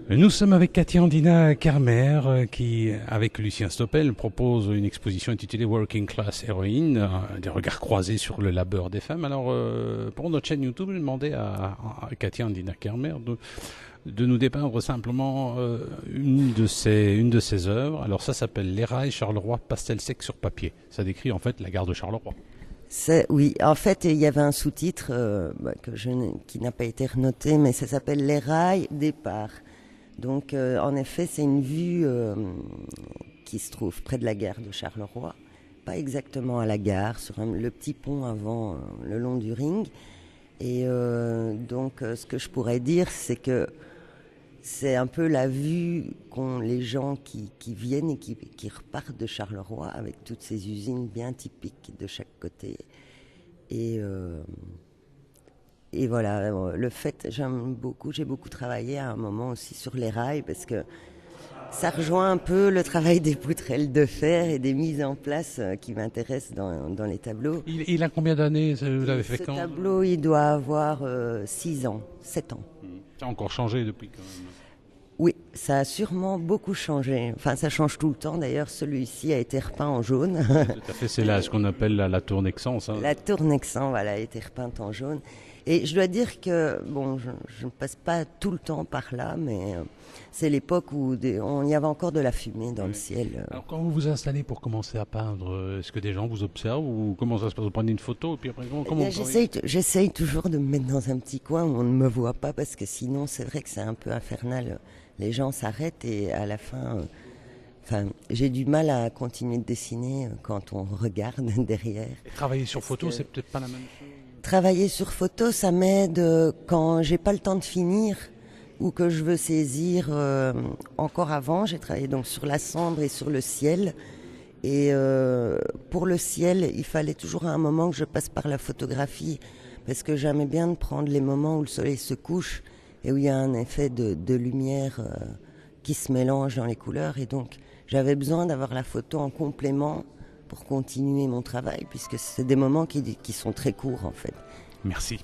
Nous sommes avec Cathy Andina Carmer qui, avec Lucien Stoppel, propose une exposition intitulée Working Class Heroine, des regards croisés sur le labeur des femmes. Alors, pour notre chaîne YouTube, je demandais à Cathy Andina Carmer de nous dépeindre simplement une de ses œuvres. Alors ça s'appelle Les Rails Charleroi, pastel sec sur papier. Ça décrit en fait la gare de Charleroi. Oui, en fait, il y avait un sous-titre qui n'a pas été renoté, mais ça s'appelle Les Rails Départ. Donc, en effet, c'est une vue qui se trouve près de la gare de Charleroi, pas exactement à la gare, sur le petit pont avant, le long du ring. Et ce que je pourrais dire, c'est que c'est un peu la vue qu'ont les gens qui viennent et qui repartent de Charleroi, avec toutes ces usines bien typiques de chaque côté. Et voilà, le fait, j'ai beaucoup travaillé à un moment aussi sur les rails parce que ça rejoint un peu le travail des poutrelles de fer et des mises en place qui m'intéressent dans les tableaux. Il a combien d'années? Vous l'avez fait quand? Ce tableau, il doit avoir 6 ans, 7 ans. Ça a encore changé depuis quand même. Oui, ça a sûrement beaucoup changé. Enfin, ça change tout le temps. D'ailleurs, celui-ci a été repeint en jaune. Tout à fait, c'est là ce qu'on appelle la tour Nexence. Hein. La tour Nexence, voilà, a été repeinte en jaune. Et je dois dire que, bon, je ne passe pas tout le temps par là, mais c'est l'époque où il y avait encore de la fumée dans le ciel. Alors, quand vous vous installez pour commencer à peindre, est-ce que des gens vous observent ou comment ça se passe? Vous prenez une photo et puis après, comment j'essaye toujours de me mettre dans un petit coin où on ne me voit pas parce que sinon, c'est vrai que c'est un peu infernal. Les gens s'arrêtent et à la fin... j'ai du mal à continuer de dessiner quand on regarde derrière. Et travailler sur photo, c'est peut-être pas la même chose. Travailler sur photo, ça m'aide quand j'ai pas le temps de finir ou que je veux saisir encore avant. J'ai travaillé donc sur la cendre et sur le ciel. Et pour le ciel, il fallait toujours à un moment que je passe par la photographie parce que j'aimais bien de prendre les moments où le soleil se couche et où il y a un effet de lumière qui se mélange dans les couleurs. Et donc, j'avais besoin d'avoir la photo en complément pour continuer mon travail, puisque c'est des moments qui sont très courts, en fait. Merci.